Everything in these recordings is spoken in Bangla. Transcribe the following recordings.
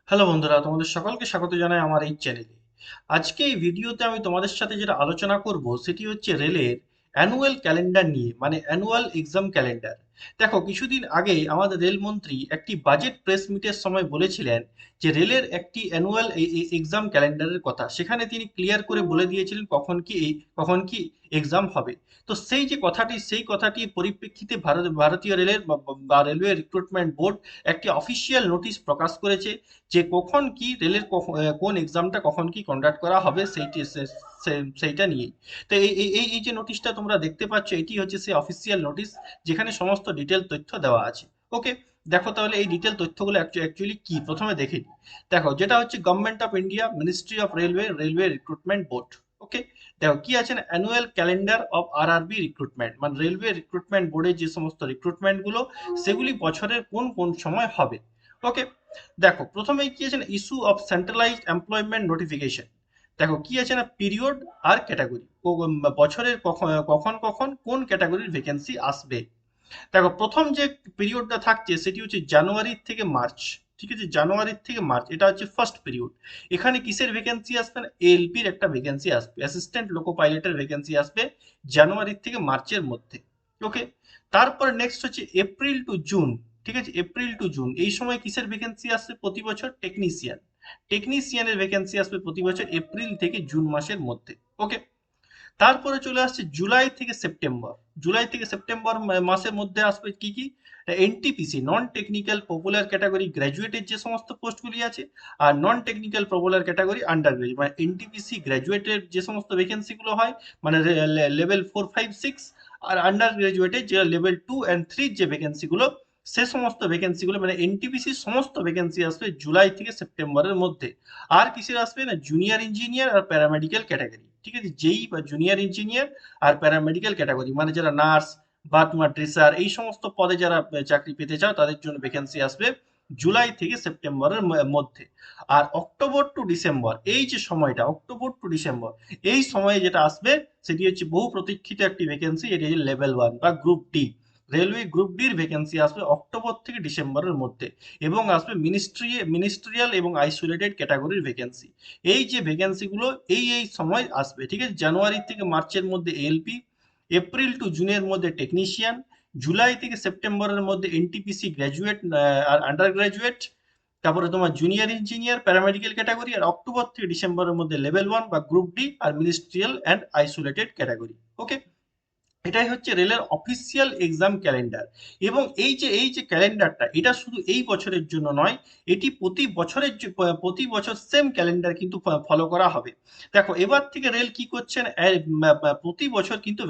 হ্যালো বন্ধুরা, তোমাদের সকলকে স্বাগত জানাই আমার এই চ্যানেলে। আজকে এই ভিডিওতে আমি তোমাদের সাথে যেটা আলোচনা করব সেটি হচ্ছে রেলের অ্যানুয়াল ক্যালেন্ডার নিয়ে, মানে অ্যানুয়াল এক্সাম ক্যালেন্ডার। দেখো, কিছুদিন আগে আমাদের রেলমন্ত্রী একটি বাজেট প্রেস মিটের সময় বলেছিলেন যে রেলের একটি অ্যানুয়াল এক্সাম ক্যালেন্ডারের কথা। সেখানে তিনি ক্লিয়ার করে বলে দিয়েছিলেন কখন কি এক্সাম হবে। তো সেই কথাটির পরিপ্রেক্ষিতে ভারতীয় রেলের বা রেলওয়ে রিক্রুটমেন্ট বোর্ড একটি অফিসিয়াল নোটিশ প্রকাশ করেছে যে কখন কি রেলের কোন এক্সামটা কখন কি কন্ডাক্ট করা হবে সেইটা নিয়েই। তো এই যে নোটিশটা তোমরা দেখতে পাচ্ছ, এটি হচ্ছে সেই অফিসিয়াল নোটিশ যেখানে সমস্ত ডিটেল তথ্য দেওয়া আছে। ওকে, দেখো তাহলে এই ডিটেল তথ্যগুলো অ্যাকচুয়ালি কি প্রথমে দেখে নিই। দেখো, যেটা হচ্ছে government of India, ministry of railway recruitment board. Okay, দেখো কি আছে না, annual calendar of RRB recruitment, মানে রেলওয়ে রিক্রুটমেন্ট বোর্ডের যে সমস্ত রিক্রুটমেন্ট গুলো সেগুলি বছরের কোন কোন সময় হবে। ওকে, দেখো প্রথমেই কি আছে না, issue of centralised employment notification. দেখো কি আছে না, পিরিয়ড আর ক্যাটাগরি, বছরের কখন কখন কখন কোন ক্যাটাগরির ভ্যাকেন্সি আসবে। দেখো, প্রথম যে পিরিয়ডটা থাকছে সেটি হচ্ছে জানুয়ারি থেকে মার্চ। ঠিক আছে, জানুয়ারি থেকে মার্চ, এটা হচ্ছে ফার্স্ট পিরিয়ড। এখানে কিসের ভ্যাকেন্সি আসবে না, এলপির একটা ভ্যাকেন্সি আসবে, অ্যাসিস্ট্যান্ট লোকো পাইলটের ভ্যাকেন্সি আসবে জানুয়ারি থেকে মার্চের মধ্যে। ওকে, তারপর নেক্সট হচ্ছে এপ্রিল টু জুন। ঠিক আছে, এপ্রিল টু জুন এই সময় কিসের ভ্যাকেন্সি আসবে প্রতি বছর, টেকনিশিয়ানের ভ্যাকেন্সি আসবে প্রতি বছর এপ্রিল থেকে জুন মাসের মধ্যে। ওকে, তারপরে চলে আসছে জুলাই থেকে সেপ্টেম্বর মাসের মধ্যে আসবে কি কি, NTPC, non technical popular category গ্র্যাজুয়েটের যে সমস্ত পোস্টগুলি আছে, আর non technical popular category undergraduate, মানে এনটিপিসি গ্র্যাজুয়েটের যে সমস্ত ভ্যাকেন্সিগুলো হয়, মানে লেভেল 4, 5, 6, আর আন্ডার গ্রাজুয়েটের যে লেভেল 2 and 3 যে ভ্যাকেন্সিগুলো, সে সমস্ত ভ্যাকেন্সিগুলো মানে এনটিপিসির সমস্ত ভ্যাকেন্সি আসবে জুলাই থেকে সেপ্টেম্বরের মধ্যে। আর কিসের আসবে না, জুনিয়র ইঞ্জিনিয়ার আর প্যারামেডিক্যাল ক্যাটাগরি। ঠিক আছে, যেই বা জুনিয়র ইঞ্জিনিয়ার আর প্যারামেডিক্যাল ক্যাটাগরি, মানে যারা নার্স বা তোমার ড্রেসার এই সমস্ত পদে যারা চাকরি পেতে চাও তাদের জন্য ভ্যাকেন্সি আসবে জুলাই থেকে সেপ্টেম্বরের মধ্যে। আর অক্টোবর টু ডিসেম্বর এই যে সময়টা, অক্টোবর টু ডিসেম্বর এই সময়ে যেটা আসবে সেটি হচ্ছে বহু প্রতীক্ষিত একটি ভ্যাকেন্সি, এটি হচ্ছে লেভেল 1 বা গ্রুপ ডি। রেলওয়ে গ্রুপ ডির ভ্যাকেন্সি আসবে অক্টোবর থেকে ডিসেম্বরের মধ্যে, এবং আসবে মিনিস্ট্রিয়াল এবং আইসোলেটেড ক্যাটাগরির ভ্যাকেন্সি। এই যে ভ্যাকেন্সিগুলো এই সময় আসবে। ঠিক আছে, জানুয়ারি থেকে মার্চের মধ্যে এলপি, এপ্রিল টু জুনের মধ্যে টেকনিশিয়ান, জুলাই থেকে সেপ্টেম্বরের মধ্যে এনটিপিসি গ্র্যাজুয়েট আর আন্ডার গ্র্যাজুয়েট, তারপরে তোমার জুনিয়র ইঞ্জিনিয়ার প্যারামেডিক্যাল ক্যাটাগরি, আর অক্টোবর থেকে ডিসেম্বরের মধ্যে লেভেল 1 বা গ্রুপ ডি আর ministerial and isolated category. Okay, এটাই হচ্ছে রেলের অফিসিয়াল এক্সাম ক্যালেন্ডার। এবং এই যে ক্যালেন্ডারটা, এটা শুধু এই বছরের জন্য নয়, এটি প্রতি বছর সেম ক্যালেন্ডার কিন্তু ফলো করা হবে। দেখো, এবার থেকে রেল কি করছেন, প্রতি বছর কিন্তু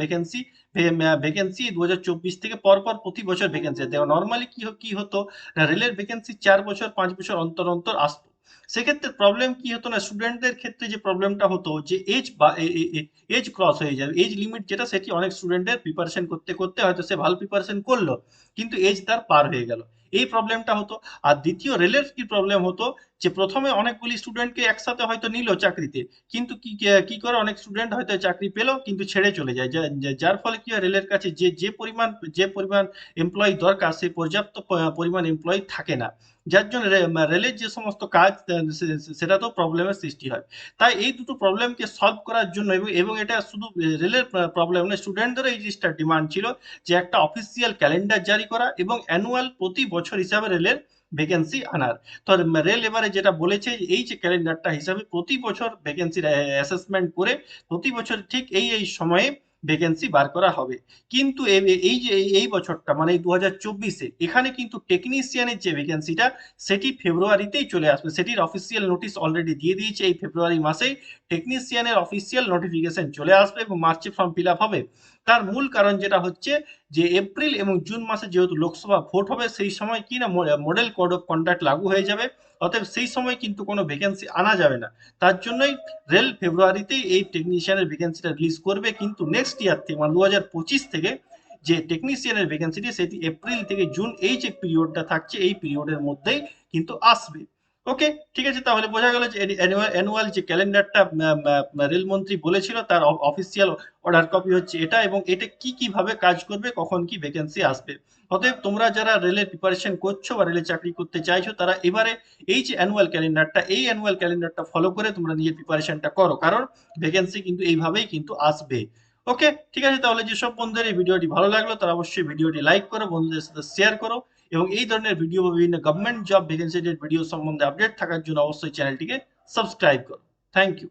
ভ্যাকেন্সি 2024 থেকে পরপর প্রতি বছর ভ্যাকেন্সি। দেখো নর্মালি কি হতো না, রেলের ভ্যাকেন্সি 4 বছর 5 বছর অন্তর অন্তর আসতো। সেক্ষেত্রে প্রবলেম কি হতো না, স্টুডেন্টদের ক্ষেত্রে যে প্রবলেমটা হতো যে এজ ক্রস হয়ে যাবে, এজ লিমিট যেটা, সেটি অনেক স্টুডেন্টের প্রিপারেশন করতে করতে হয়তো সে ভালো প্রিপারেশন করলো কিন্তু এজ তার পার হয়ে গেল, এই প্রবলেমটা হতো। আর দ্বিতীয় রেলের কি প্রবলেম হতো, যে প্রথমে অনেকগুলি স্টুডেন্টকে একসাথে হয়তো নিল চাকরিতে, কিন্তু কি করে অনেক স্টুডেন্ট হয়তো চাকরি পেলো কিন্তু ছেড়ে চলে যায়, যার ফলে কি হয়, রেলের কাছে যে পরিমাণ এমপ্লয়ি দরকার সেই পর্যাপ্ত পরিমাণ এমপ্লয়ি থাকে না। যার জন্য রেলের যে সমস্ত কাজ সেটাতেও প্রবলেমের সৃষ্টি হয়। তাই এই দুটো প্রবলেমকে সলভ করার জন্য, এবং এটা শুধু রেলের প্রবলেম নয়, স্টুডেন্টদেরও এই জিনিসটা ডিমান্ড ছিল যে একটা অফিসিয়াল ক্যালেন্ডার জারি করা এবং অ্যানুয়াল প্রতি বছর হিসাবে রেলের ভ্যাকেন্সি আনার। তো রেল এবারে যেটা বলেছে যে এই যে ক্যালেন্ডারটা হিসাবে প্রতি বছর ভ্যাকেন্সির অ্যাসেসমেন্ট করে প্রতি বছর ঠিক এই সময়ে ভ্যাকেন্সি বার করা হবে। কিন্তু এই বছরটা মানে এই 2024-এ এখানে কিন্তু টেকনিশিয়ানের যে ভ্যাকেন্সিটা সেটি ফেব্রুয়ারিতেই চলে আসবে, সেটির অফিসিয়াল নোটিশ অলরেডি দিয়ে দিয়েছে, এই ফেব্রুয়ারি মাসেই টেকনিশিয়ানের অফিসিয়াল নোটিফিকেশন চলে আসবে এবং মার্চে ফর্ম ফিল আপ হবে। তার মূল কারণ যেটা হচ্ছে যে এপ্রিল এবং জুন মাসে যেহেতু লোকসভা ভোট হবে, সেই সময় কি না মডেল কোড অফ কন্ডাক্ট লাগু হয়ে যাবে, অতএব সেই সময় কিন্তু কোনো ভ্যাকেন্সি আনা যাবে না। তার জন্যই রেল ফেব্রুয়ারিতেই এই টেকনিশিয়ানের ভ্যাকেন্সিটা রিলিজ করবে, কিন্তু নেক্সট ইয়ার থেকে মানে 2025 থেকে যে টেকনিশিয়ানের ভ্যাকেন্সিটি সেটি এপ্রিল থেকে জুন এই যে পিরিয়ডটা থাকছে এই পিরিয়ডের মধ্যেই কিন্তু আসবে। ওকে, ঠিক আছে, তাহলে বোঝা গেল যে অ্যানুয়াল যে ক্যালেন্ডারটা রেলমন্ত্রী বলেছিল তার অফিসিয়াল অর্ডার কপি হচ্ছে এটা, এবং এটা কি কিভাবে কাজ করবে, কখন কি ভ্যাকেন্সি আসবে। অতএব তোমরা যারা রেলের প্রিপারেশন করছো বা রেলের চাকরি করতে চাইছো, তারা এবারে এই যে অ্যানুয়াল ক্যালেন্ডারটা ফলো করে তোমরা নিজের প্রিপারেশনটা করো, কারণ ভ্যাকেন্সি কিন্তু এইভাবেই কিন্তু আসবে। ওকে, ঠিক আছে। তাহলে যেসব বন্ধুদের এই ভিডিওটি ভালো লাগলো তারা অবশ্যই ভিডিওটি লাইক করো, বন্ধুদের সাথে শেয়ার করো, এবং এই ধরনের ভিডিও বা বিভিন্ন গভর্নমেন্ট জব ভ্যাকেন্সি ভিডিও সম্বন্ধে আপডেট থাকার জন্য অবশ্যই চ্যানেলটিকে সাবস্ক্রাইব করো। Thank you.